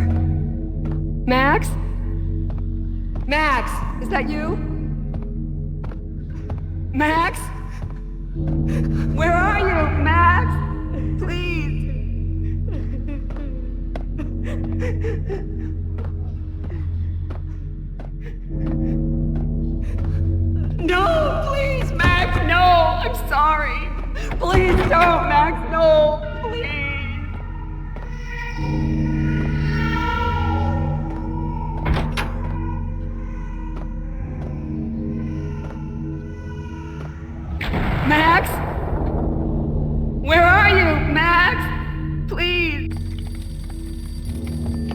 there? Max? Max, is that you? Max? Where are you, Max? Please. No, please, Max, no, I'm sorry. Please don't, Max, no, please. Max? Where are you, Max? Please.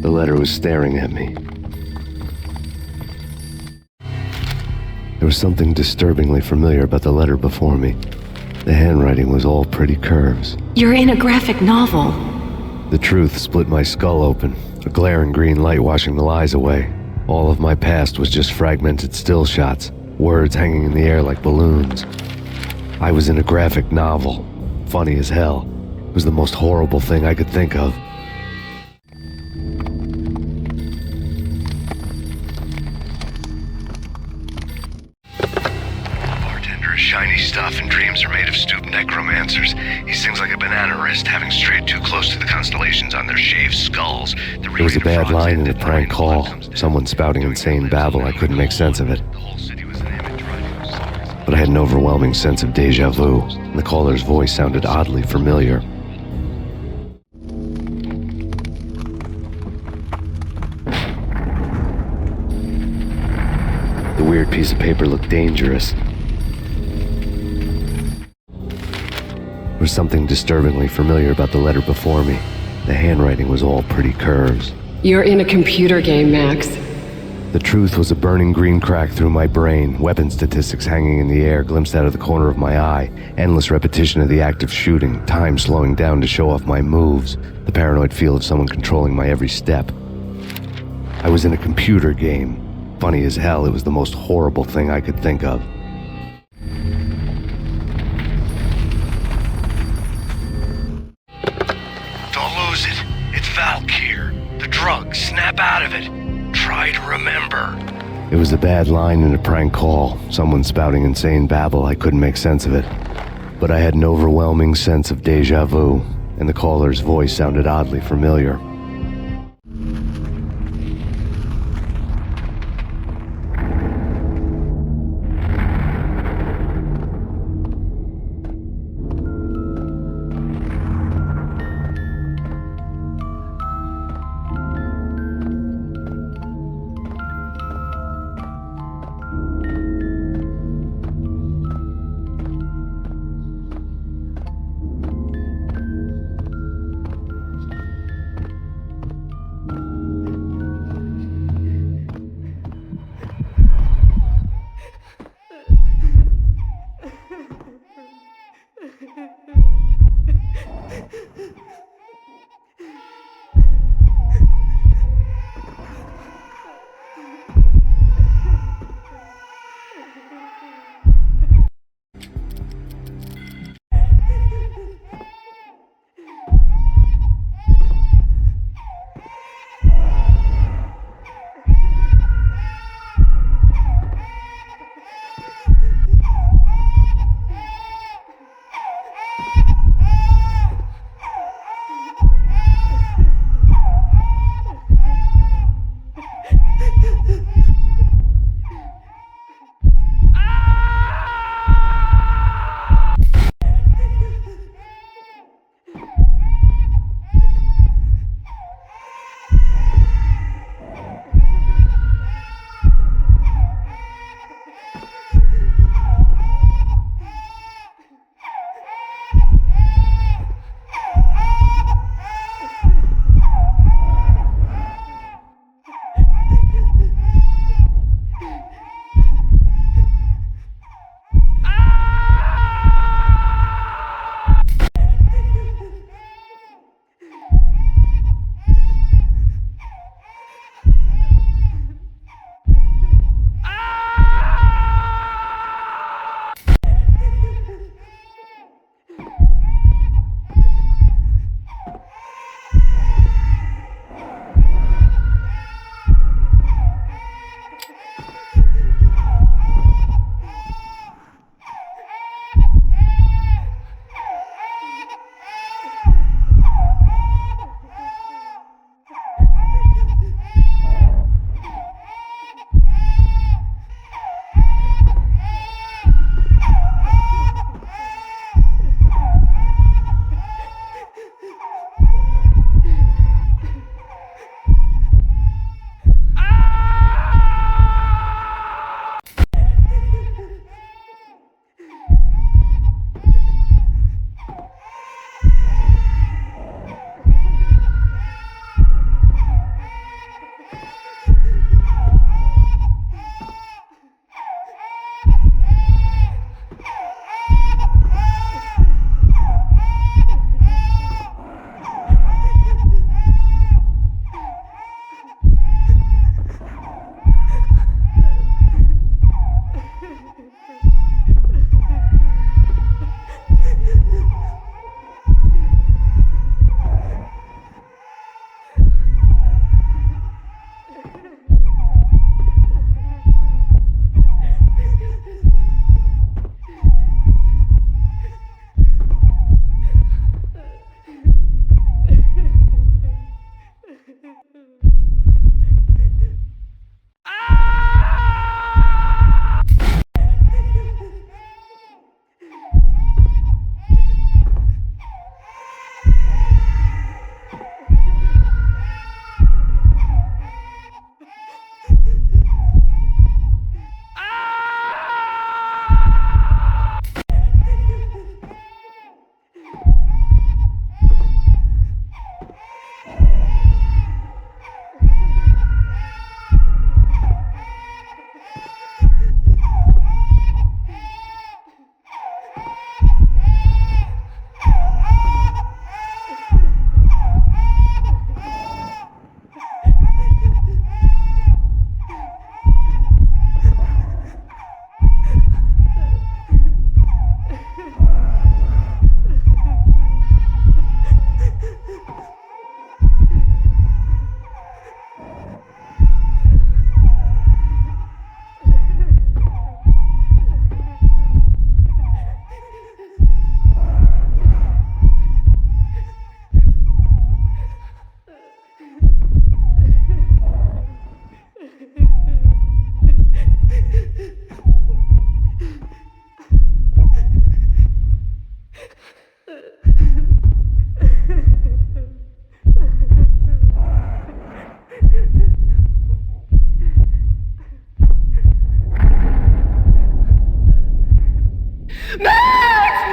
The letter was staring at me. There was something disturbingly familiar about the letter before me. The handwriting was all pretty curves. You're in a graphic novel. The truth split my skull open, a glaring green light washing the lies away. All of my past was just fragmented still shots, words hanging in the air like balloons. I was in a graphic novel. Funny as hell. It was the most horrible thing I could think of. Bartender is shiny stuff and dreams are made of stooped necromancers. He sings like a banana wrist, having strayed too close to the constellations on their shaved skulls. There was a bad line in a prank call. Someone spouting insane babble. I couldn't make sense of it. But I had an overwhelming sense of déjà vu, and the caller's voice sounded oddly familiar. The weird piece of paper looked dangerous. There was something disturbingly familiar about the letter before me. The handwriting was all pretty curves. You're in a computer game, Max. The truth was a burning green crack through my brain, weapon statistics hanging in the air, glimpsed out of the corner of my eye, endless repetition of the act of shooting, time slowing down to show off my moves, the paranoid feel of someone controlling my every step. I was in a computer game. Funny as hell, it was the most horrible thing I could think of. Don't lose it. It's Valkyr. The drug. Snap out of it. Try to remember. It was a bad line in a prank call. Someone spouting insane babble. I couldn't make sense of it. But I had an overwhelming sense of déjà vu, and the caller's voice sounded oddly familiar.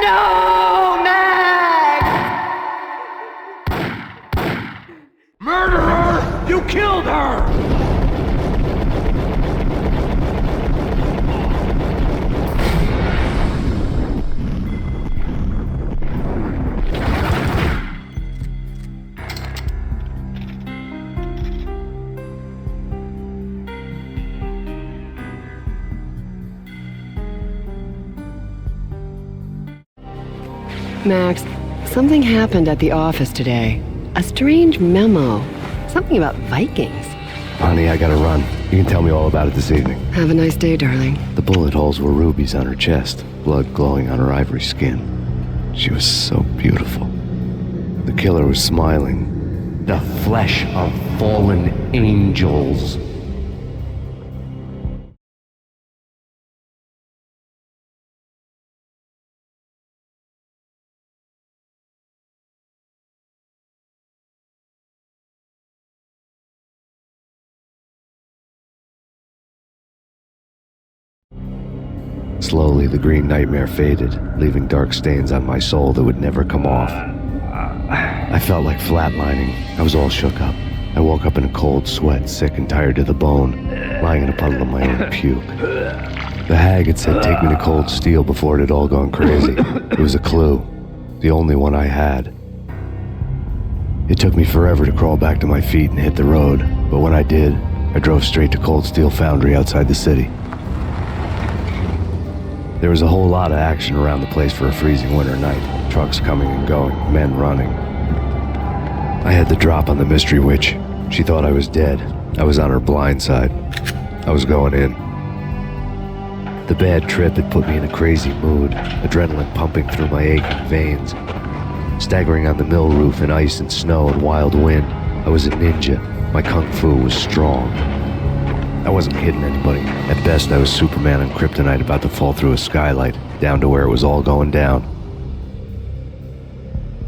No, Max! Murderer! You killed her! Max, something happened at the office today. A strange memo. Something about Vikings. Honey, I gotta run. You can tell me all about it this evening. Have a nice day, darling. The bullet holes were rubies on her chest, blood glowing on her ivory skin. She was so beautiful. The killer was smiling. The flesh of fallen angels. Slowly, the green nightmare faded, leaving dark stains on my soul that would never come off. I felt like flatlining. I was all shook up. I woke up in a cold sweat, sick and tired to the bone, lying in a puddle of my own puke. The hag had said take me to Cold Steel before it had all gone crazy. It was a clue, the only one I had. It took me forever to crawl back to my feet and hit the road, but when I did, I drove straight to Cold Steel Foundry outside the city. There was a whole lot of action around the place for a freezing winter night. Trucks coming and going, men running. I had the drop on the mystery witch. She thought I was dead. I was on her blind side. I was going in. The bad trip had put me in a crazy mood, adrenaline pumping through my aching veins. Staggering on the mill roof in ice and snow and wild wind, I was a ninja. My kung fu was strong. I wasn't kidding anybody. At best, I was Superman on kryptonite about to fall through a skylight, down to where it was all going down.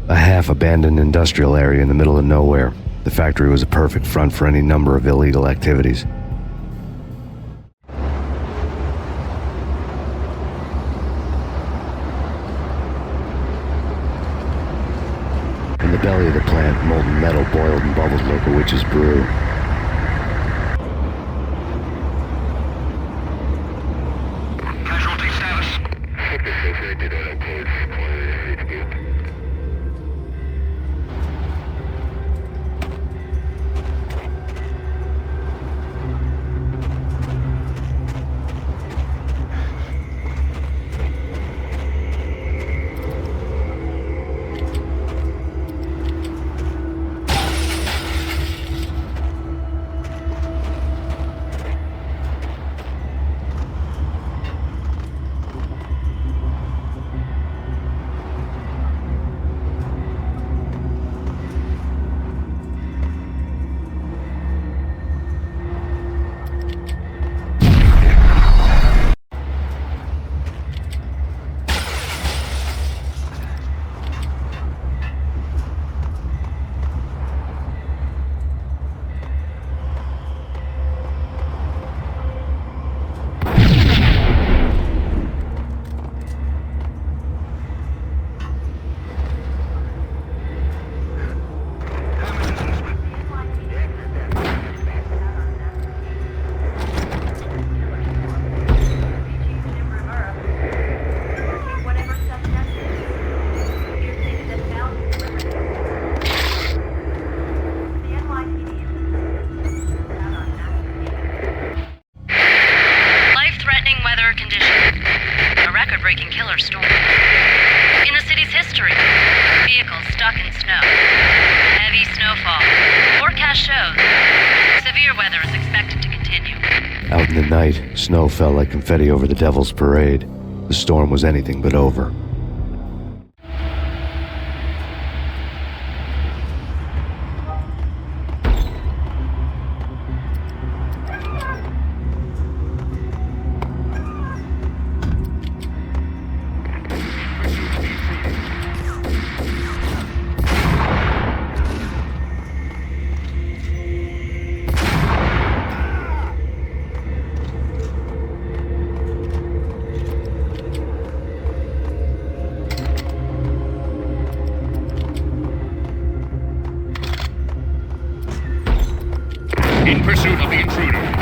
A half-abandoned industrial area in the middle of nowhere. The factory was a perfect front for any number of illegal activities. In the belly of the plant, molten metal boiled and bubbled like a witch's brew. Casualty status. record-breaking killer storm. In the city's history, vehicles stuck in snow. Heavy snowfall. Forecast shows severe weather is expected to continue. Out in the night, snow fell like confetti over the Devil's Parade. The storm was anything but over. pursuit of the intruder.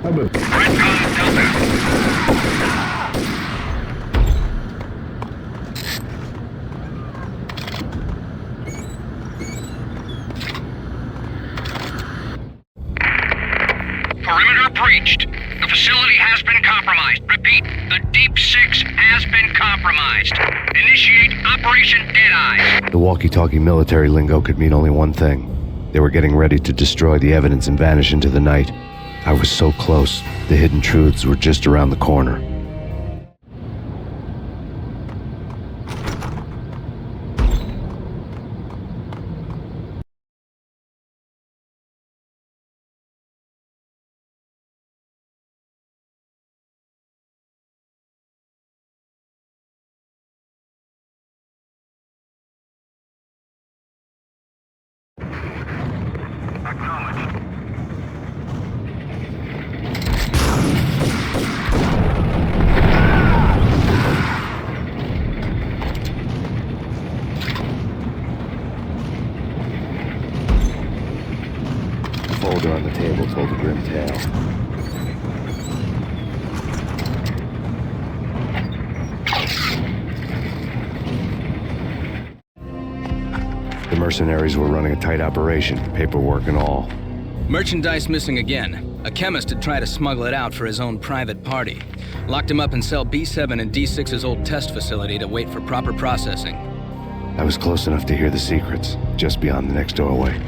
Perimeter breached. The facility has been compromised. Repeat, the Deep Six has been compromised. Initiate Operation Deadeyes. The walkie-talkie military lingo could mean only one thing. They were getting ready to destroy the evidence and vanish into the night. I was so close. The hidden truths were just around the corner. The folder on the table told a grim tale. The mercenaries were running a tight operation, paperwork and all. Merchandise missing again. A chemist had tried to smuggle it out for his own private party. Locked him up in cell B7 in D6's old test facility to wait for proper processing. I was close enough to hear the secrets, just beyond the next doorway.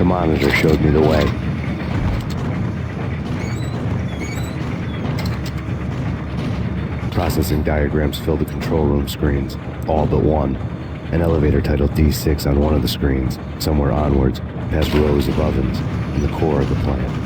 The monitor showed me the way. Processing diagrams filled the control room screens, all but one. An elevator titled D6 on one of the screens, somewhere onwards, past rows of ovens, in the core of the plant.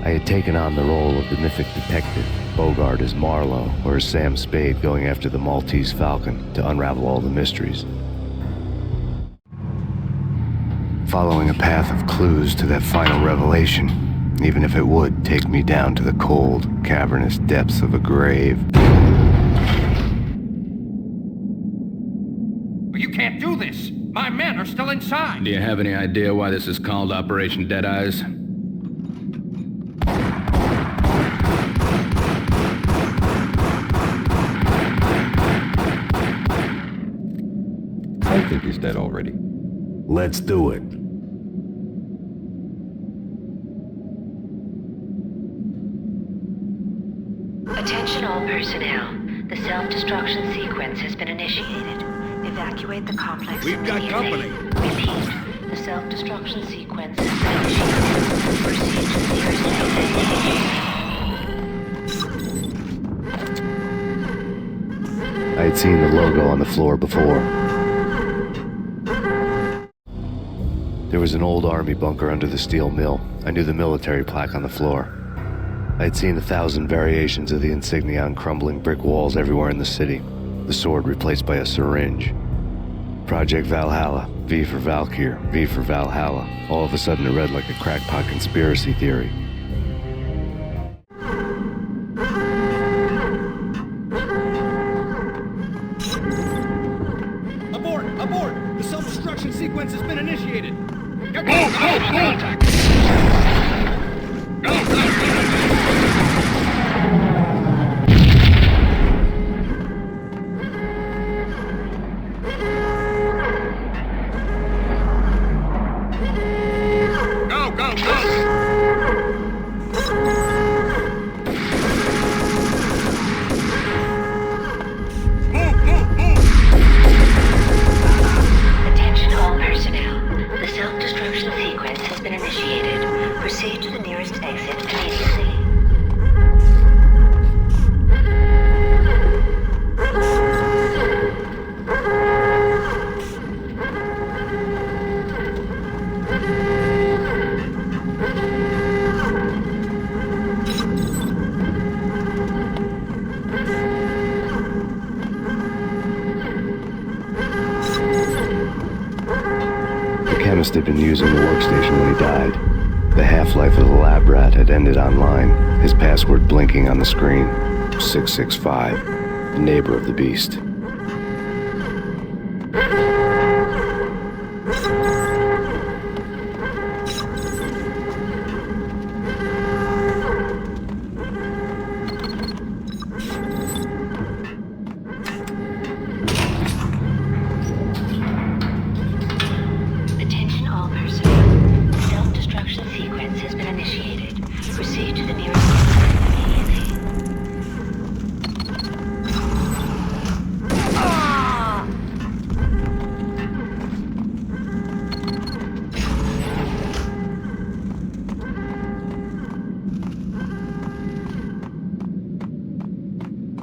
I had taken on the role of the mythic detective, Bogart as Marlowe, or as Sam Spade going after the Maltese Falcon to unravel all the mysteries. Following a path of clues to that final revelation, even if it would take me down to the cold, cavernous depths of a grave. You can't do this! My men are still inside! Do you have any idea why this is called Operation Deadeyes? I think he's dead already. Let's do it. Attention all personnel. The self-destruction sequence has been initiated. Evacuate the complex. We've got company. Repeat. The self-destruction sequence has been initiated. Proceed to the nearest exit. I had seen the logo on the floor before. There was an old army bunker under the steel mill. I knew the military plaque on the floor. I had seen 1,000 variations of the insignia on crumbling brick walls everywhere in the city. The sword replaced by a syringe. Project Valhalla, V for Valkyr, V for Valhalla. All of a sudden it read like a crackpot conspiracy theory. Abort! Abort! The self-destruction sequence has been initiated! Go! Contact! Attention all personnel. The self-destruction sequence has been initiated. Proceed to the nearest exit immediately. The chemist had been using the workstation when he died. The half-life of the lab rat had ended online, his password blinking on the screen. 665, the neighbor of the beast. Attention all personnel. The self-destruction sequence has been initiated. Proceed to the nearest exit immediately.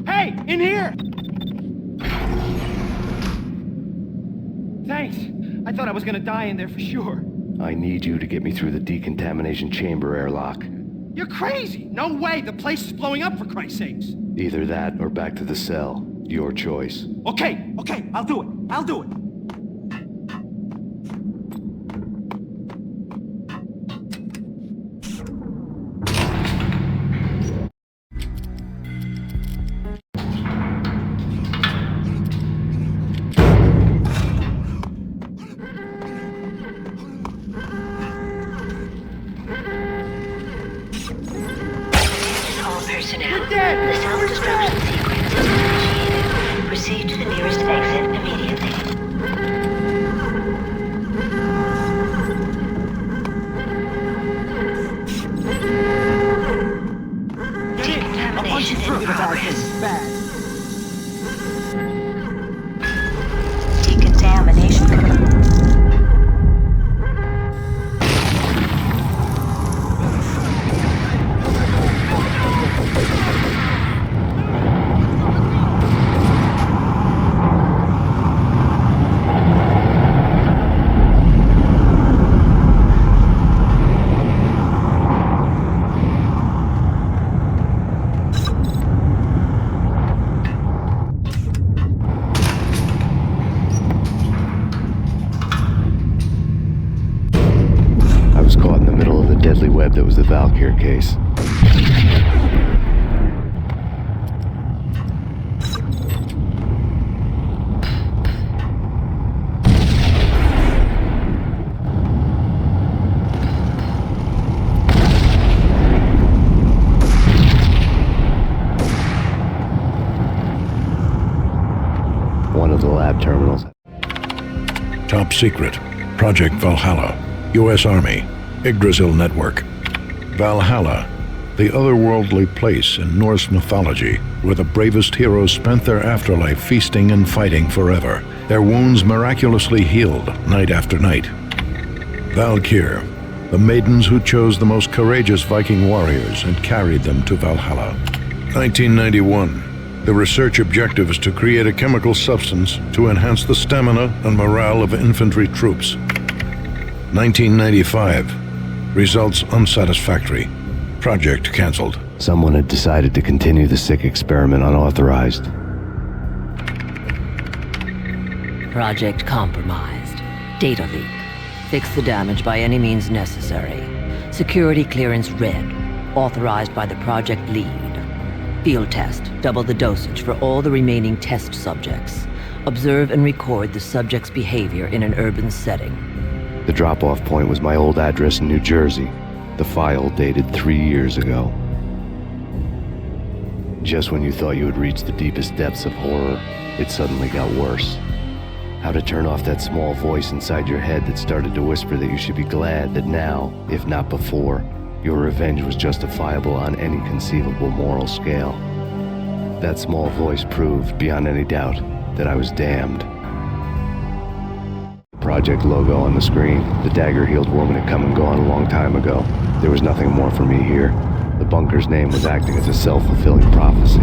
Hey! In here! Thanks. I thought I was gonna die in there for sure. I need you to get me through the decontamination chamber airlock. You're crazy! No way! The place is blowing up, for Christ's sakes! Either that or back to the cell. Your choice. Okay, I'll do it. I'll do it. All personnel. We're dead! The self-destruction sequence has been initiated. Proceed to the nearest exit immediately. Decontamination in progress. Decontamination. Valkyr case. One of the lab terminals. Top secret. Project Valhalla. U.S. Army. Yggdrasil Network. Valhalla, the otherworldly place in Norse mythology where the bravest heroes spent their afterlife feasting and fighting forever, their wounds miraculously healed night after night. Valkyr, the maidens who chose the most courageous Viking warriors and carried them to Valhalla. 1991. The research objective is to create a chemical substance to enhance the stamina and morale of infantry troops. 1995. Results unsatisfactory. Project cancelled. Someone had decided to continue the sick experiment unauthorized. Project compromised. Data leak. Fix the damage by any means necessary. Security clearance red. Authorized by the project lead. Field test. Double the dosage for all the remaining test subjects. Observe and record the subject's behavior in an urban setting. The drop-off point was my old address in New Jersey. The file dated 3 years ago. Just when you thought you had reached the deepest depths of horror, it suddenly got worse. How to turn off that small voice inside your head that started to whisper that you should be glad that now, if not before, your revenge was justifiable on any conceivable moral scale. That small voice proved, beyond any doubt, that I was damned. Project logo on the screen. The dagger-heeled woman had come and gone a long time ago. There was nothing more for me here. The bunker's name was acting as a self-fulfilling prophecy.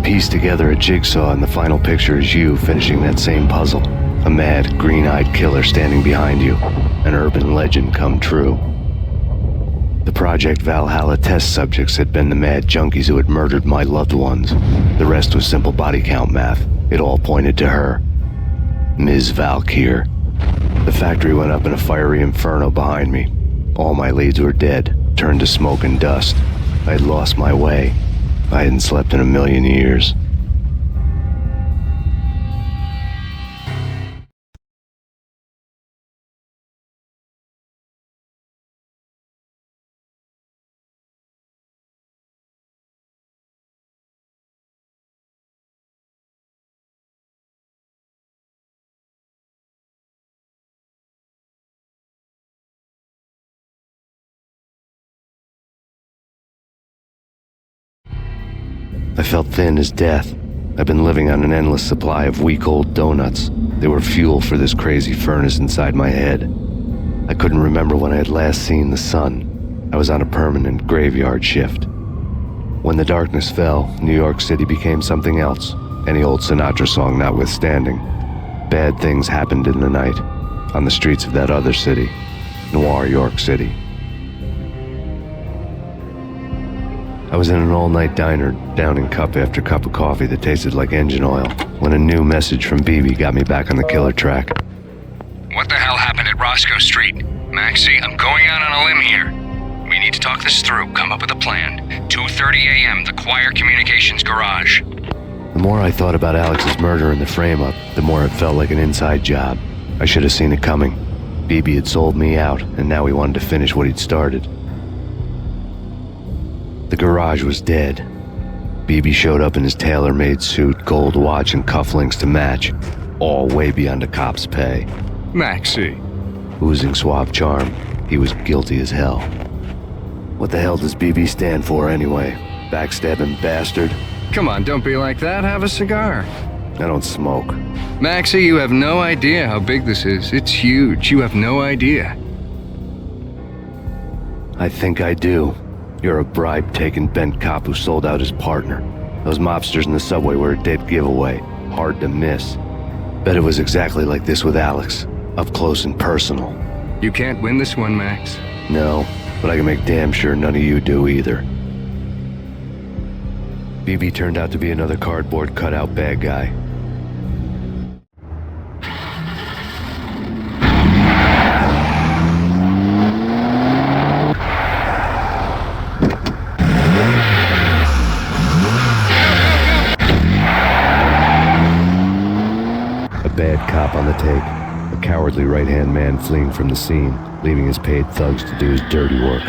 Piece together a jigsaw, and the final picture is you finishing that same puzzle. A mad, green-eyed killer standing behind you. An urban legend come true. The Project Valhalla test subjects had been the mad junkies who had murdered my loved ones. The rest was simple body count math. It all pointed to her. Ms. Valkyr. The factory went up in a fiery inferno behind me. All my leads were dead, turned to smoke and dust. I had lost my way. I hadn't slept in a million years. I felt thin as death. I've been living on an endless supply of week-old donuts. They were fuel for this crazy furnace inside my head. I couldn't remember when I had last seen the sun. I was on a permanent graveyard shift. When the darkness fell, New York City became something else, any old Sinatra song notwithstanding. Bad things happened in the night, on the streets of that other city, Noir York City. I was in an all-night diner, downing cup after cup of coffee that tasted like engine oil, when a new message from BB got me back on the killer track. What the hell happened at Roscoe Street? Maxie, I'm going out on a limb here. We need to talk this through, come up with a plan. 2:30 a.m., the Choir Communications Garage. The more I thought about Alex's murder and the frame-up, the more it felt like an inside job. I should have seen it coming. BB had sold me out, and now he wanted to finish what he'd started. The garage was dead. BB showed up in his tailor-made suit, gold watch, and cufflinks to match, all way beyond a cop's pay. Maxie. Oozing suave charm, he was guilty as hell. What the hell does BB stand for anyway? Backstabbing bastard? Come on, don't be like that. Have a cigar. I don't smoke. Maxie, you have no idea how big this is. It's huge. You have no idea. I think I do. You're a bribe-taking bent cop who sold out his partner. Those mobsters in the subway were a dead giveaway. Hard to miss. Bet it was exactly like this with Alex. Up close and personal. You can't win this one, Max. No, but I can make damn sure none of you do either. BB turned out to be another cardboard cutout bad guy. A bad cop on the take. A cowardly right-hand man fleeing from the scene, leaving his paid thugs to do his dirty work.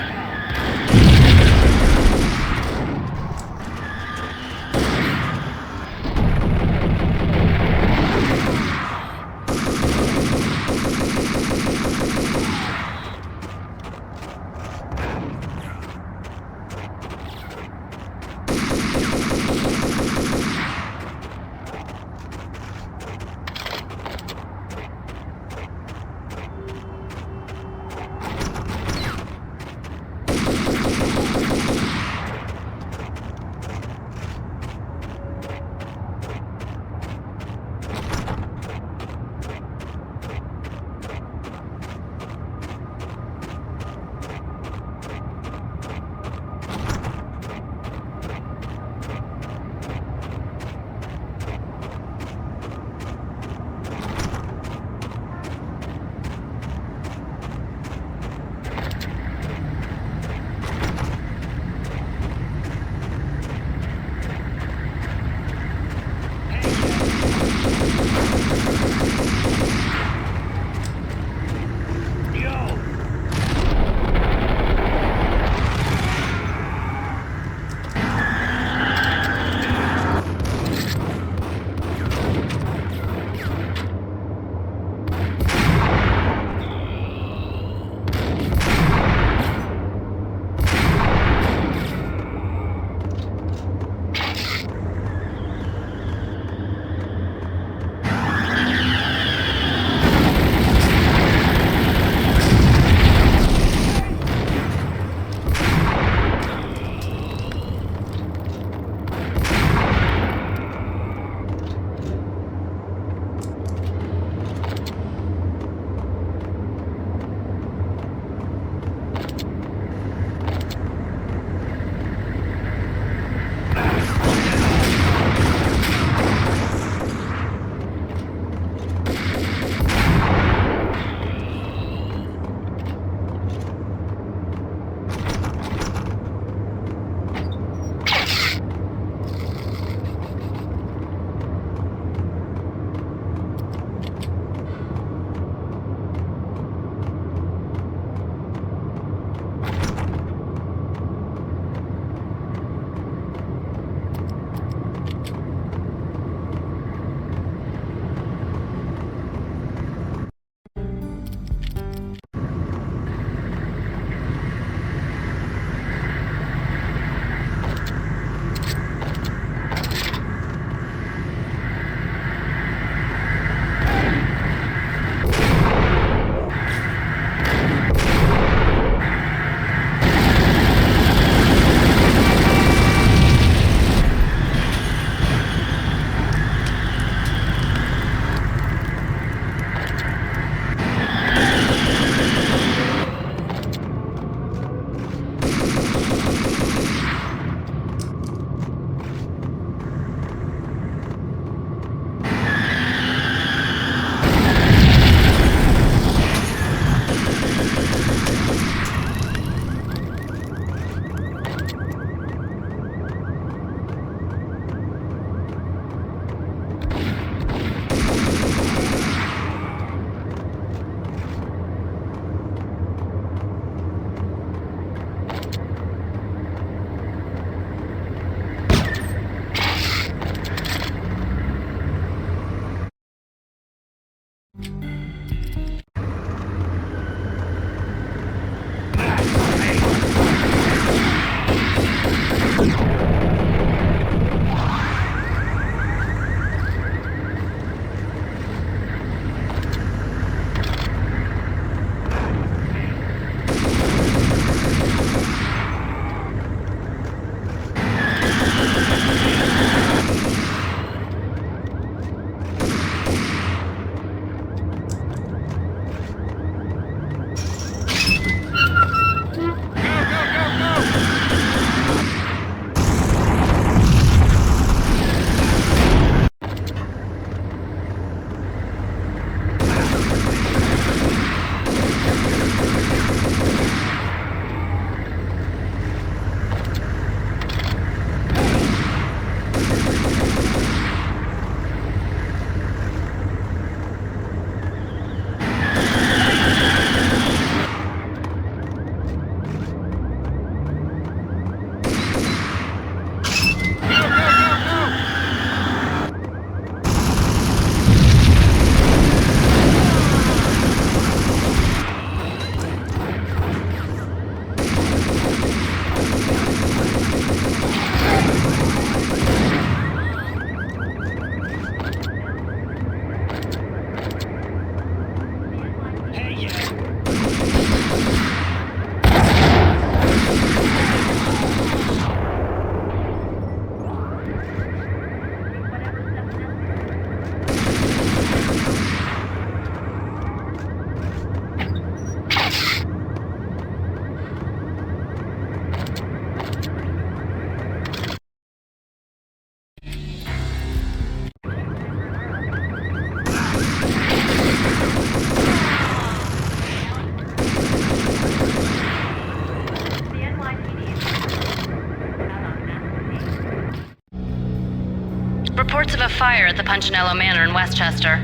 reports of a fire at the Punchinello Manor in Westchester.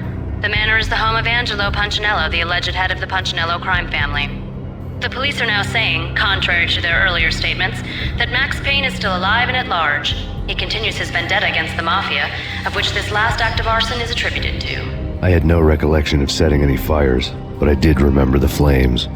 The manor is the home of Angelo Punchinello, the alleged head of the Punchinello crime family. The police are now saying, contrary to their earlier statements, that Max Payne is still alive and at large. He continues his vendetta against the Mafia, of which this last act of arson is attributed to. I had no recollection of setting any fires, but I did remember the flames.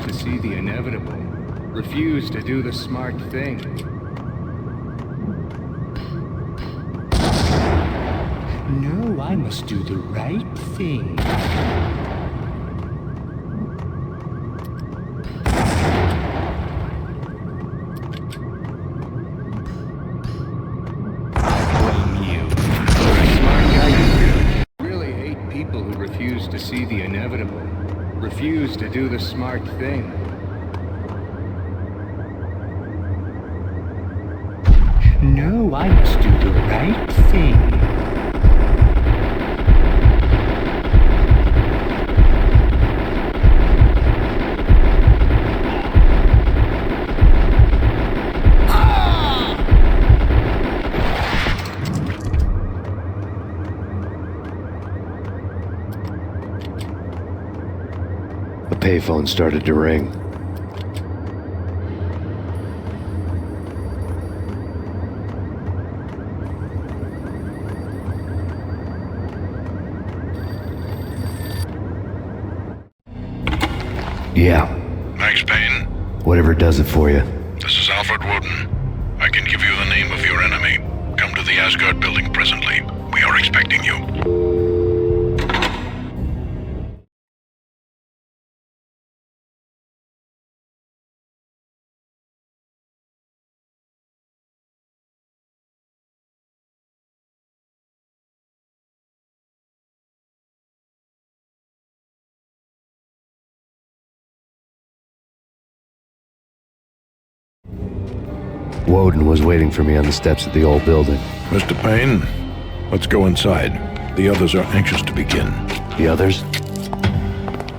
to see the inevitable, refuse to do the smart thing. No, I must do the right thing. To see the inevitable, refuse to do the smart thing. No, I must do the right thing. The payphone started to ring. Yeah. Max Payne? Whatever does it for you. This is Alfred Woden. I can give you the name of your enemy. Come to the Asgard building presently. We are expecting you. Woden was waiting for me on the steps of the old building. Mr. Payne, let's go inside. The others are anxious to begin. The others?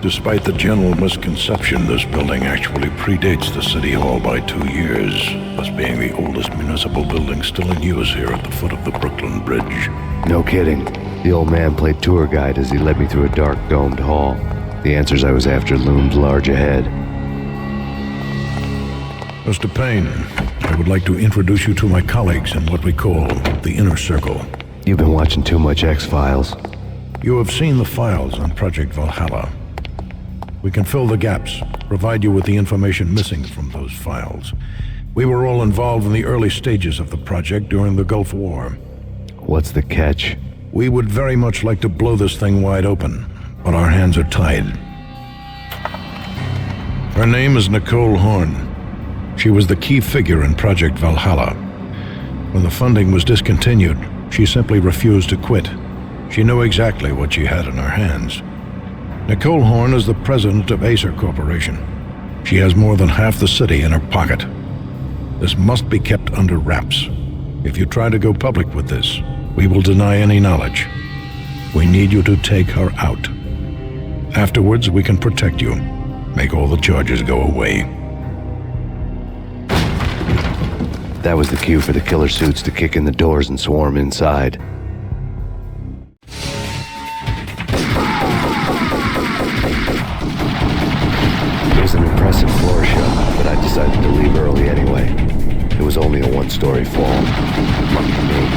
Despite the general misconception, this building actually predates the City Hall by 2 years, thus being the oldest municipal building still in use here at the foot of the Brooklyn Bridge. No kidding. The old man played tour guide as he led me through a dark, domed hall. The answers I was after loomed large ahead. Mr. Payne, I would like to introduce you to my colleagues in what we call the Inner Circle. You've been watching too much X-Files. You have seen the files on Project Valhalla. We can fill the gaps, provide you with the information missing from those files. We were all involved in the early stages of the project during the Gulf War. What's the catch? We would very much like to blow this thing wide open, but our hands are tied. Her name is Nicole Horn. She was the key figure in Project Valhalla. When the funding was discontinued, she simply refused to quit. She knew exactly what she had in her hands. Nicole Horn is the president of Acer Corporation. She has more than half the city in her pocket. This must be kept under wraps. If you try to go public with this, we will deny any knowledge. We need you to take her out. Afterwards, we can protect you, make all the charges go away. That was the cue for the killer suits to kick in the doors and swarm inside. It was an impressive floor show, but I decided to leave early anyway. It was only a one-story fall. Lucky me.